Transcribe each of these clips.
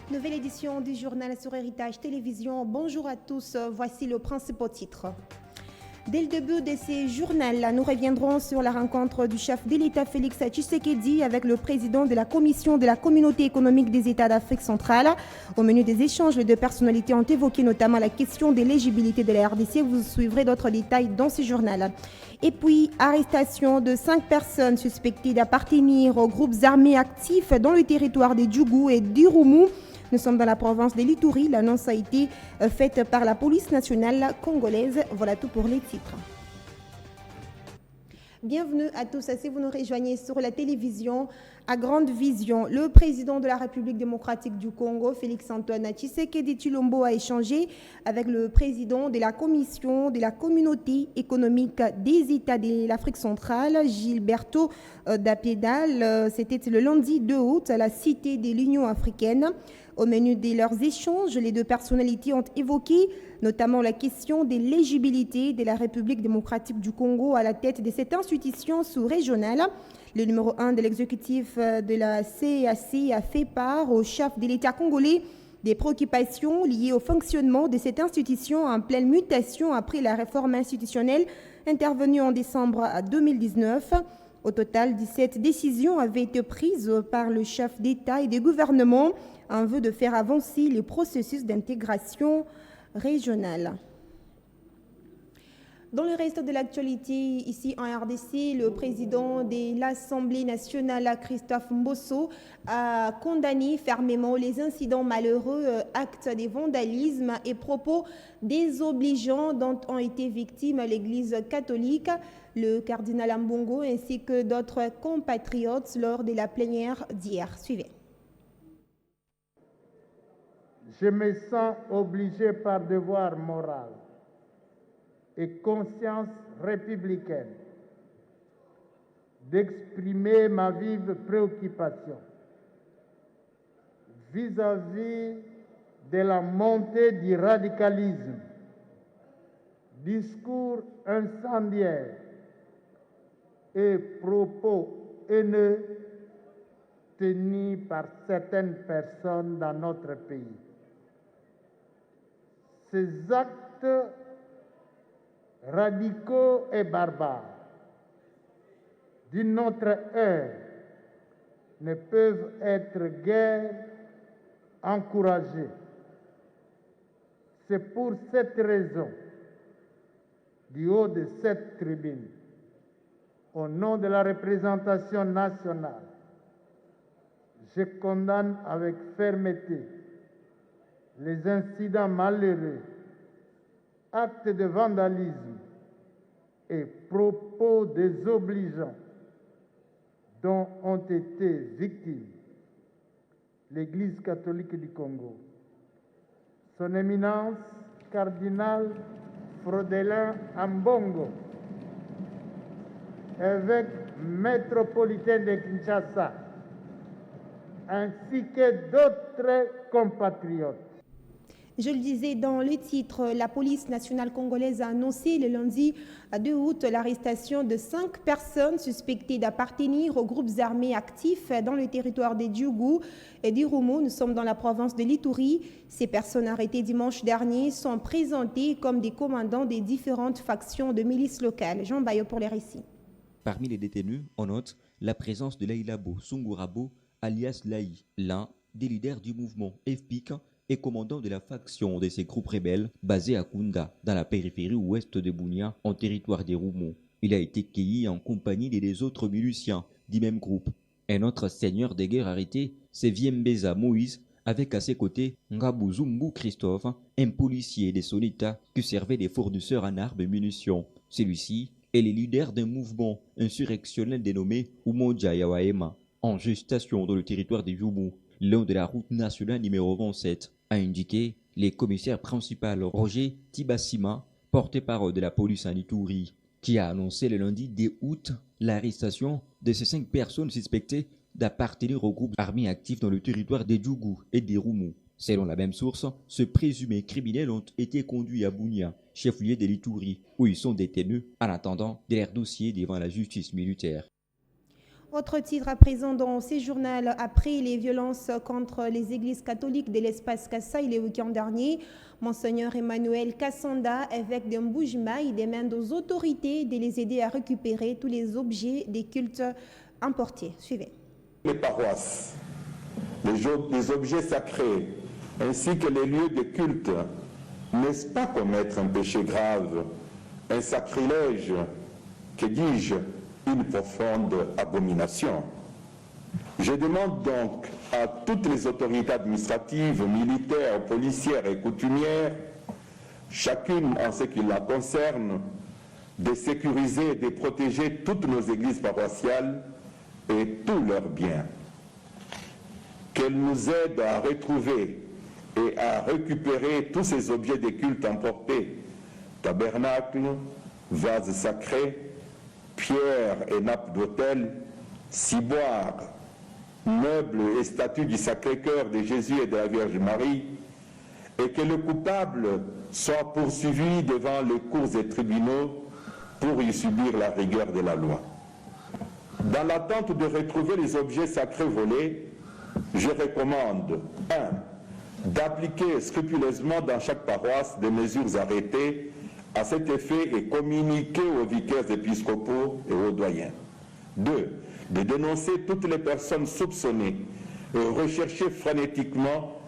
Nouvelle édition du journal sur Héritage Télévision. Bonjour à tous, voici le principal titre. Dès le début de ces journaux, nous reviendrons sur la rencontre du chef de l'État Félix Tshisekedi avec le président de la Commission de la Communauté économique des États d'Afrique centrale. Au menu des échanges, les deux personnalités ont évoqué notamment la question de l'éligibilité de la RDC. Vous suivrez d'autres détails dans ce journal. Et puis, arrestation de 5 personnes suspectées d'appartenir aux groupes armés actifs dans le territoire des Djougou et d'Irumu. Nous sommes dans la province de l'Ituri. L'annonce a été faite par la police nationale congolaise. Voilà tout pour les titres. Bienvenue à tous. Si vous nous rejoignez sur la télévision à Grande Vision, le président de la République démocratique du Congo, Félix-Antoine Tshisekedi Tshilombo, a échangé avec le président de la Commission de la Communauté économique des États de l'Afrique centrale, Gilberto Dapedal. C'était le lundi 2 août à la Cité de l'Union africaine. Au menu de leurs échanges, les deux personnalités ont évoqué notamment la question de l'éligibilité de la République démocratique du Congo à la tête de cette institution sous-régionale. Le numéro 1 de l'exécutif de la CEAC a fait part au chef de l'État congolais des préoccupations liées au fonctionnement de cette institution en pleine mutation après la réforme institutionnelle intervenue en décembre 2019. Au total, 17 décisions avaient été prises par le chef d'État et de gouvernement en vue de faire avancer les processus d'intégration régionale. Dans le reste de l'actualité, ici en RDC, le président de l'Assemblée nationale, Christophe Mbosso, a condamné fermement les incidents malheureux, actes de vandalisme et propos désobligeants dont ont été victimes l'Église catholique, le cardinal Ambongo ainsi que d'autres compatriotes lors de la plénière d'hier. Suivez. Je me sens obligé par devoir moral et conscience républicaine d'exprimer ma vive préoccupation vis-à-vis de la montée du radicalisme, discours incendiaires et propos haineux tenus par certaines personnes dans notre pays. Ces actes radicaux et barbares d'une autre ère ne peuvent être guère encouragés. C'est pour cette raison, du haut de cette tribune, au nom de la représentation nationale, je condamne avec fermeté les incidents malheureux, actes de vandalisme et propos désobligeants dont ont été victimes l'Église catholique du Congo, son éminence cardinal Frodelin Ambongo, évêque métropolitain de Kinshasa, ainsi que d'autres compatriotes. Je le disais dans le titre, la police nationale congolaise a annoncé le lundi 2 août l'arrestation de 5 personnes suspectées d'appartenir aux groupes armés actifs dans le territoire des Djougou et d'Irumu. Nous sommes dans la province de l'Ituri. Ces personnes arrêtées dimanche dernier sont présentées comme des commandants des différentes factions de milices locales. Jean Bayo pour les récits. Parmi les détenus, on note la présence de Laïlabo Sungurabo, alias Laï, l'un des leaders du mouvement FPIC et commandant de la faction de ces groupes rebelles basés à Kunda, dans la périphérie ouest de Bunia, en territoire des Roumo. Il a été cueilli en compagnie des autres miliciens du même groupe. Un autre seigneur de guerre arrêté, c'est Viembeza Moïse, avec à ses côtés Ngabuzumbu Christophe, un policier des Sonita qui servait des fournisseurs en armes et munitions. Celui-ci est le leader d'un mouvement insurrectionnel dénommé Umoja Yawaema, en gestation dans le territoire des Yumu, long de la route nationale numéro 27, a indiqué le commissaire principal Roger Tibassima, porte-parole de la police en Ituri, qui a annoncé le lundi 2 août l'arrestation de ces 5 personnes suspectées d'appartenir aux groupes armés actifs dans le territoire des Djougou et des Roumu. Selon la même source, ces présumés criminels ont été conduits à Bunia, chef-lieu de l'Ituri, où ils sont détenus en attendant de leur dossier devant la justice militaire. Autre titre à présent dans ce journal, après les violences contre les églises catholiques de l'espace Kassai le week-end dernier, Monseigneur Emmanuel Kassanda, évêque de Mboujima, il demande aux autorités de les aider à récupérer tous les objets des cultes importés. Suivez. Les paroisses, les objets sacrés, ainsi que les lieux de culte, n'est-ce pas commettre un péché grave, un sacrilège, que dis-je, une profonde abomination? Je demande donc à toutes les autorités administratives, militaires, policières et coutumières, chacune en ce qui la concerne, de sécuriser et de protéger toutes nos églises paroissiales et tous leurs biens. Qu'elles nous aident à retrouver et à récupérer tous ces objets de culte emportés, tabernacles, vases sacrés, pierres et nappes d'autel, ciboires, meubles et statues du Sacré-Cœur de Jésus et de la Vierge Marie, et que le coupable soit poursuivi devant les cours et tribunaux pour y subir la rigueur de la loi. Dans l'attente de retrouver les objets sacrés volés, je recommande 1. D'appliquer scrupuleusement dans chaque paroisse des mesures arrêtées à cet effet et communiquées aux vicaires épiscopaux et aux doyens. 2. De dénoncer toutes les personnes soupçonnées, rechercher frénétiquement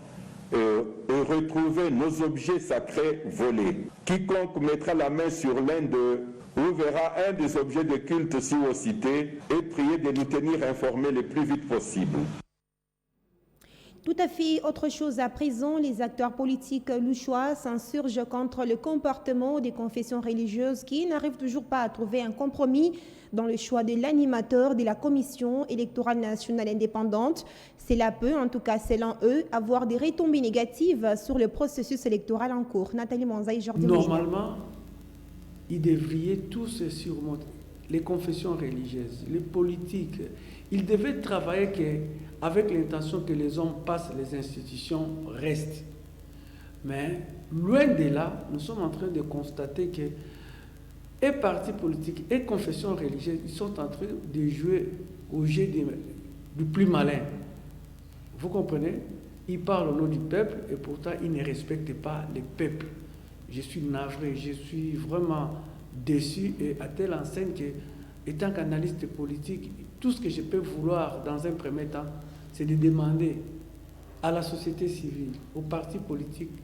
et retrouver nos objets sacrés volés. Quiconque mettra la main sur l'un d'eux ou verra un des objets de culte si haut cités et prier de nous tenir informés le plus vite possible. Tout à fait autre chose à présent, les acteurs politiques louchois s'insurgent contre le comportement des confessions religieuses qui n'arrivent toujours pas à trouver un compromis dans le choix de l'animateur de la Commission électorale nationale indépendante. Cela peut, en tout cas selon eux, avoir des retombées négatives sur le processus électoral en cours. Nathalie Manzaï, Jordi. Normalement, ils devraient tous surmonter les confessions religieuses, les politiques. Ils devaient travailler avec l'intention que les hommes passent, les institutions restent. Mais loin de là, nous sommes en train de constater que et partis politiques et confessions religieuses, ils sont en train de jouer au jeu du plus malin. Vous comprenez? Ils parlent au nom du peuple et pourtant ils ne respectent pas le peuple. Je suis navré, je suis vraiment déçu et à telle enseigne que, étant qu'analyste politique, tout ce que je peux vouloir dans un premier temps, c'est de demander à la société civile, aux partis politiques,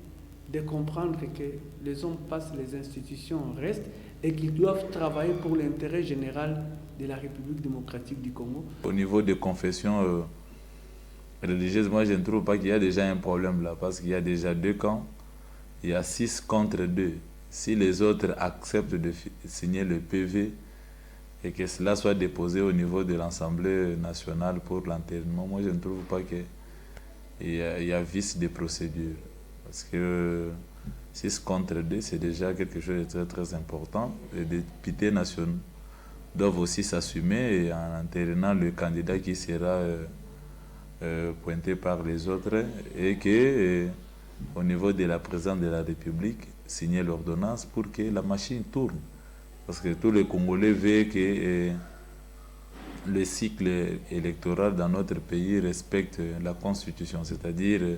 de comprendre que les hommes passent, les institutions restent et qu'ils doivent travailler pour l'intérêt général de la République démocratique du Congo. Au niveau des confessions religieuses, moi je ne trouve pas qu'il y a déjà un problème là, parce qu'il y a déjà 2 camps, il y a 6 contre 2. Si les autres acceptent de signer le PV et que cela soit déposé au niveau de l'Assemblée nationale pour l'enterrement, moi je ne trouve pas qu'il y a vice de procédure. Parce que 6 contre 2, c'est déjà quelque chose de très très important. Les députés nationaux doivent aussi s'assumer et en enterrant le candidat qui sera pointé par les autres et que au niveau de la présidence de la République, signer l'ordonnance pour que la machine tourne. Parce que tous les Congolais veulent que le cycle électoral dans notre pays respecte la Constitution, c'est-à-dire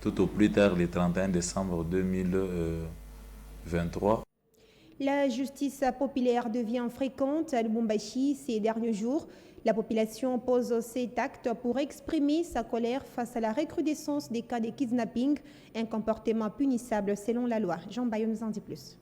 tout au plus tard le 31 décembre 2023. La justice populaire devient fréquente à Lubumbashi ces derniers jours. La population pose cet acte pour exprimer sa colère face à la recrudescence des cas de kidnapping, un comportement punissable selon la loi. Jean Bayon nous en dit plus.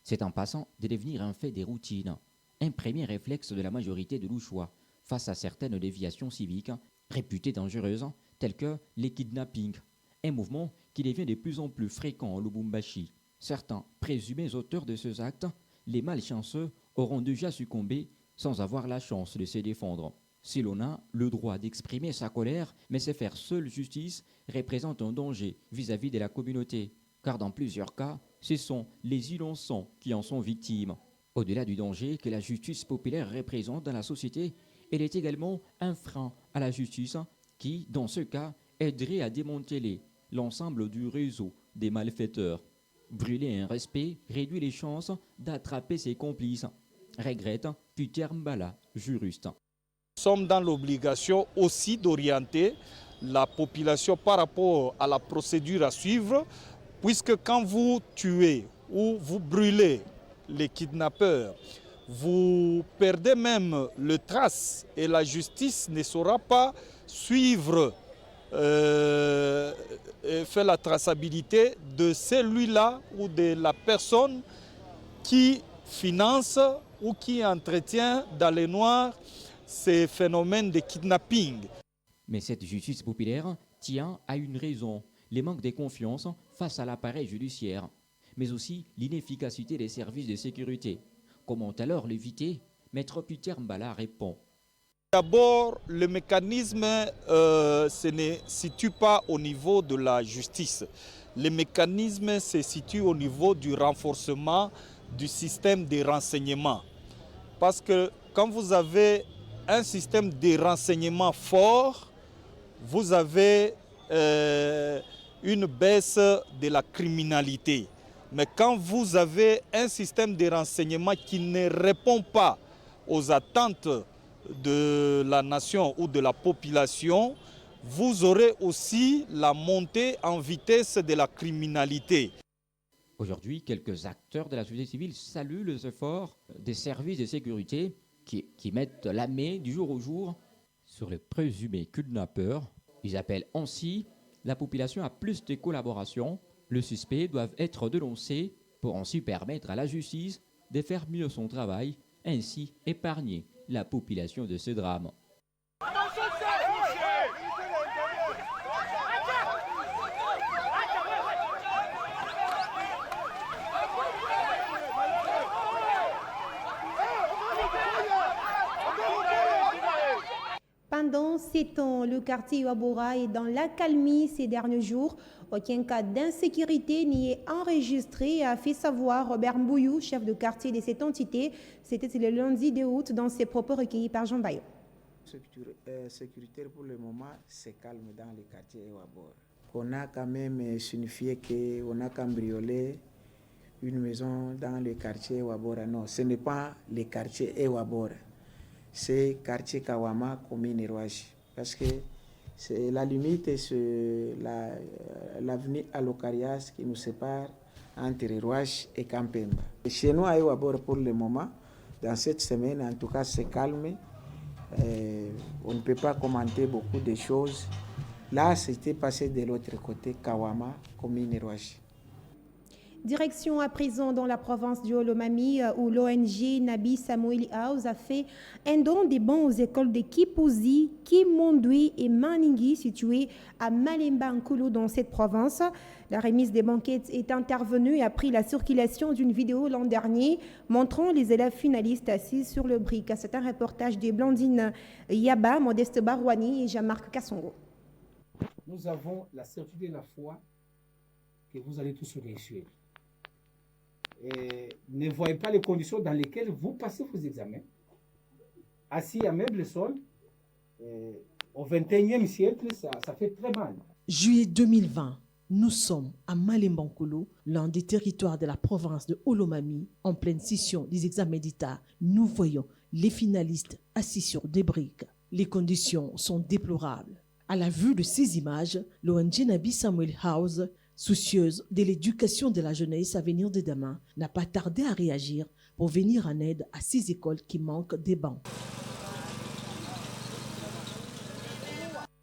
C'est en passant de devenir un fait des routines, un premier réflexe de la majorité de Louchois face à certaines déviations civiques réputées dangereuses, telles que les kidnappings, un mouvement qui devient de plus en plus fréquent en Lubumbashi. Certains présumés auteurs de ces actes, les malchanceux, auront déjà succombé sans avoir la chance de se défendre. Si l'on a le droit d'exprimer sa colère, mais se faire seule justice représente un danger vis-à-vis de la communauté, car dans plusieurs cas, ce sont les innocents qui en sont victimes. Au-delà du danger que la justice populaire représente dans la société, elle est également un frein à la justice qui, dans ce cas, aiderait à démanteler l'ensemble du réseau des malfaiteurs. Brûler un respect réduit les chances d'attraper ses complices, regrette Peter Mbala, juriste. Nous sommes dans l'obligation aussi d'orienter la population par rapport à la procédure à suivre, puisque quand vous tuez ou vous brûlez les kidnappeurs, vous perdez même le trace et la justice ne saura pas suivre et faire la traçabilité de celui-là ou de la personne qui finance ou qui entretient dans les noirs ces phénomènes de kidnapping. Mais cette justice populaire tient à une raison, les manques de confiance face à l'appareil judiciaire, mais aussi l'inefficacité des services de sécurité. Comment alors l'éviter? Maître Peter Mbala répond. D'abord, le mécanisme se ne situe pas au niveau de la justice. Le mécanisme se situe au niveau du renforcement du système de renseignement. Parce que quand vous avez un système de renseignement fort, vous avez une baisse de la criminalité. Mais quand vous avez un système de renseignement qui ne répond pas aux attentes de la nation ou de la population, vous aurez aussi la montée en vitesse de la criminalité. Aujourd'hui, quelques acteurs de la société civile saluent les efforts des services de sécurité qui mettent la main du jour au jour sur les présumés kidnappeurs. Ils appellent ainsi la population à plus de collaboration. Les suspects doivent être dénoncés pour ainsi permettre à la justice de faire mieux son travail, ainsi épargner la population de ce drame. Pendant 7 ans, le quartier Iwabora est dans l'accalmie ces derniers jours. Aucun cas d'insécurité n'y est enregistré, a fait savoir Robert Mbouyou, chef de quartier de cette entité. C'était le lundi 2 août dans ses propos recueillis par Jean Bayo. Sécuritaire pour le moment, c'est calme dans le quartier Iwabora. On a quand même signifié qu'on a cambriolé une maison dans le quartier Iwabora. Non, ce n'est pas le quartier Iwabora. C'est quartier Kawama, commune Rouache. Parce que c'est la limite, c'est l'avenue Alokarias qui nous sépare entre Rouache et Kampemba. Chez nous, à Iwabora, pour le moment, dans cette semaine, en tout cas, c'est calme. On ne peut pas commenter beaucoup de choses. Là, c'était passé de l'autre côté, Kawama, commune Rouache. Direction à présent dans la province du Olomami où l'ONG Nabi Samuel House a fait un don des bancs aux écoles de Kipuzi, Kimondwe et Maningui situées à Malemba Nkulu dans cette province. La remise des banquettes est intervenue après la circulation d'une vidéo l'an dernier montrant les élèves finalistes assis sur le brick. C'est un reportage de Blandine Yaba, Modeste Barouani et Jean-Marc Kassongo. Nous avons la certitude de la foi que vous allez tous réussir. Et ne voyez pas les conditions dans lesquelles vous passez vos examens. Assis à meuble sol, au XXIe siècle, ça fait très mal. Juillet 2020, nous sommes à Malemba-Nkulu, l'un des territoires de la province de Olomami. En pleine session des examens d'État, nous voyons les finalistes assis sur des briques. Les conditions sont déplorables. À la vue de ces images, l'ONG Nabi Samuel House, soucieuse de l'éducation de la jeunesse à venir de demain, n'a pas tardé à réagir pour venir en aide à ces écoles qui manquent des bancs.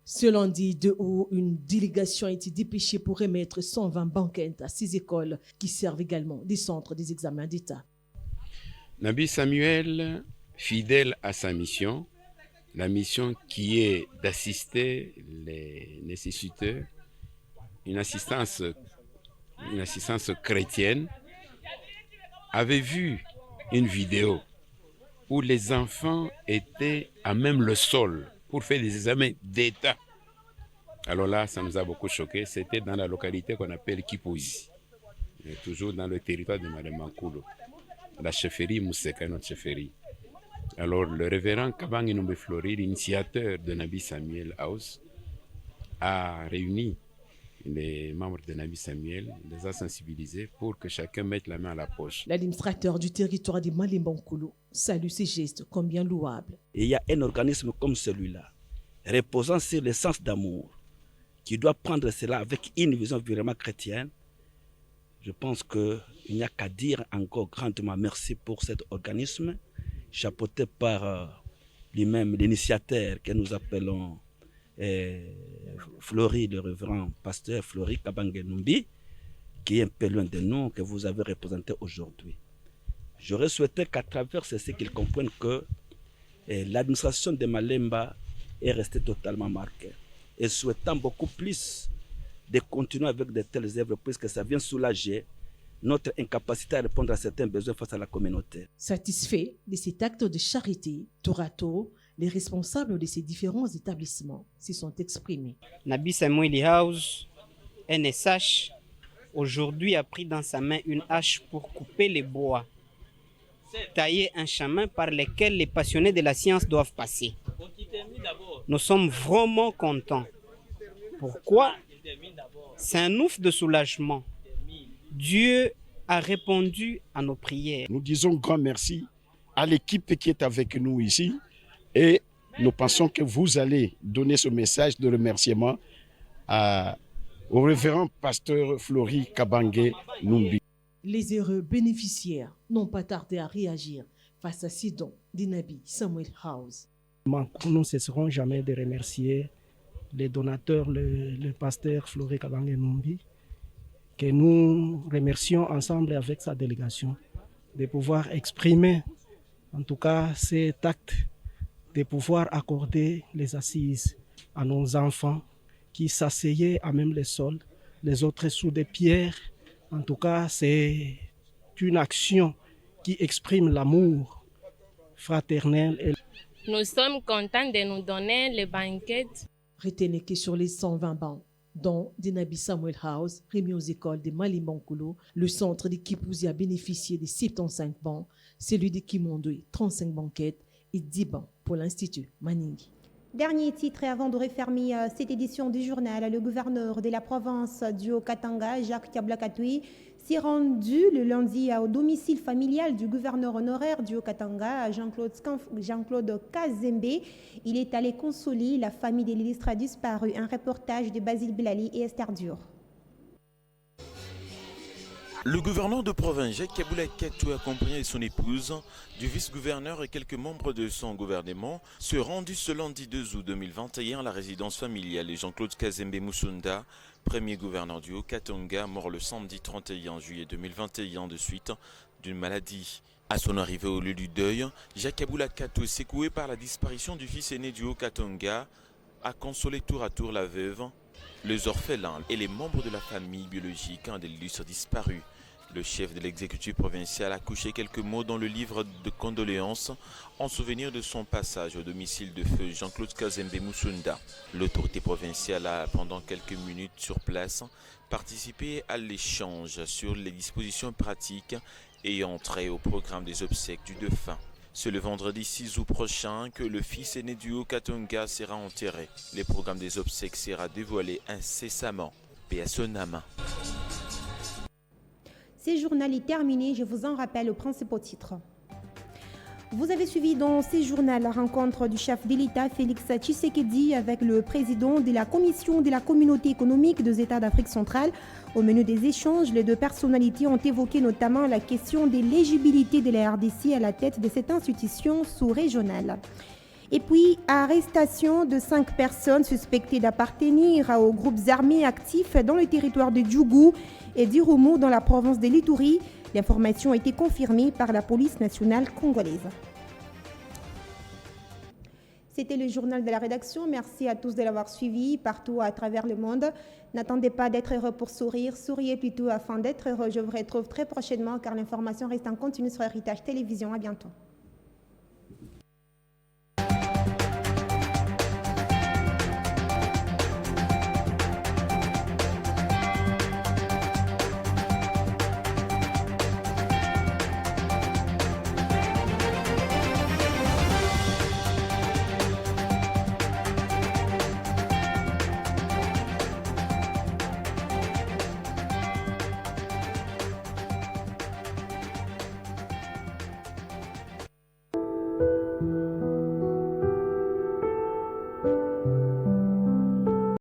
Ce lundi 2 août, une délégation a été dépêchée pour remettre 120 banquettes à ces écoles qui servent également des centres des examens d'État. Nabi Samuel, fidèle à sa mission, la mission qui est d'assister les nécessiteux, une assistance chrétienne, avait vu une vidéo où les enfants étaient à même le sol pour faire des examens d'État. Alors là, ça nous a beaucoup choqué. C'était dans la localité qu'on appelle Kipuzi, toujours dans le territoire de Malemba-Nkulu, la chefferie Mousseka, notre chefferie. Alors le révérend Kabangi Nombe Flori, l'initiateur de Nabi Samuel House, a réuni les membres de Nabi Samuel, les a sensibilisés pour que chacun mette la main à la poche. L'administrateur du territoire de Malembankolo salue ces gestes comme bien louables. Et il y a un organisme comme celui-là, reposant sur le sens d'amour, qui doit prendre cela avec une vision vraiment chrétienne. Je pense qu'il n'y a qu'à dire encore grandement merci pour cet organisme, chapeauté par lui-même, l'initiateur que nous appelons Flori, le révérend pasteur Flori Kabange Numbi, qui est un peu loin de nous, que vous avez représenté aujourd'hui. J'aurais souhaité qu'à travers ceci, qu'ils comprennent que l'administration de Malemba est restée totalement marquée. Et souhaitant beaucoup plus de continuer avec de telles œuvres, puisque ça vient soulager notre incapacité à répondre à certains besoins face à la communauté. Satisfaits de cet acte de charité, tour à tour, les responsables de ces différents établissements s'y sont exprimés. Nabi Samuel House, NSH, aujourd'hui a pris dans sa main une hache pour couper les bois, tailler un chemin par lequel les passionnés de la science doivent passer. Nous sommes vraiment contents. Pourquoi? C'est un ouf de soulagement. Dieu a répondu à nos prières. Nous disons grand merci à l'équipe qui est avec nous ici et nous pensons que vous allez donner ce message de remerciement au révérend pasteur Flori Kabange Numbi. Les heureux bénéficiaires n'ont pas tardé à réagir face à ces dons de Nabi Samuel House. Nous ne cesserons jamais de remercier les donateurs, le pasteur Flori Kabange Numbi, que nous remercions ensemble avec sa délégation de pouvoir exprimer en tout cas cet acte de pouvoir accorder les assises à nos enfants qui s'asseyaient à même le sol, les autres sous des pierres. En tout cas, c'est une action qui exprime l'amour fraternel. Nous sommes contents de nous donner le banquet. Retenez que sur les 120 bancs, dont de Nabi Samuel House, remis aux écoles de Malembankolo, le centre de Kipouzi a bénéficié de 75 bancs, celui de Kimondoué, 35 banquettes et 10 bancs pour l'Institut Maningi. Dernier titre, et avant de refermer cette édition du journal, le gouverneur de la province du Haut-Katanga, Jacques Tiablakatoui, s'est rendu le lundi au domicile familial du gouverneur honoraire du Haut-Katanga, Jean-Claude Kazembe. Il est allé consoler la famille de l'illustre disparu. Un reportage de Basile Bilali et Esther Dur. Le gouverneur de province, Jacques Tiablakatoui, accompagné de son épouse, du vice-gouverneur et quelques membres de son gouvernement, se rendu ce lundi 2 août 2021 à la résidence familiale de Jean-Claude Kazembe Musunda, premier gouverneur du Haut-Katanga, mort le samedi 31 juillet 2021 de suite d'une maladie. À son arrivée au lieu du deuil, Jacques Tiablakatoui, secoué par la disparition du fils aîné du Haut-Katanga, a consolé tour à tour la veuve, les orphelins et les membres de la famille biologique de l'illustre disparu. Le chef de l'exécutif provincial a couché quelques mots dans le livre de condoléances en souvenir de son passage au domicile de feu Jean-Claude Kazembe Musunda. L'autorité provinciale a, pendant quelques minutes sur place, participé à l'échange sur les dispositions pratiques ayant trait au programme des obsèques du défunt. C'est le vendredi 6 août prochain que le fils aîné du Haut-Katanga sera enterré. Le programme des obsèques sera dévoilé incessamment. Paix à son âme. Ce journal est terminé, je vous en rappelle aux principaux titres. Vous avez suivi dans ce journal la rencontre du chef de l'État Félix Tshisekedi avec le président de la Commission de la Communauté économique des États d'Afrique centrale. Au menu des échanges, les deux personnalités ont évoqué notamment la question de l'éligibilité de la RDC à la tête de cette institution sous-régionale. Et puis, arrestation de 5 personnes suspectées d'appartenir aux groupes armés actifs dans le territoire de Djougou et d'Irumu dans la province de l'Ituri. L'information a été confirmée par la police nationale congolaise. C'était le journal de la rédaction. Merci à tous de l'avoir suivi partout à travers le monde. N'attendez pas d'être heureux pour sourire. Souriez plutôt afin d'être heureux. Je vous retrouve très prochainement car l'information reste en continu sur Héritage Télévision. À bientôt.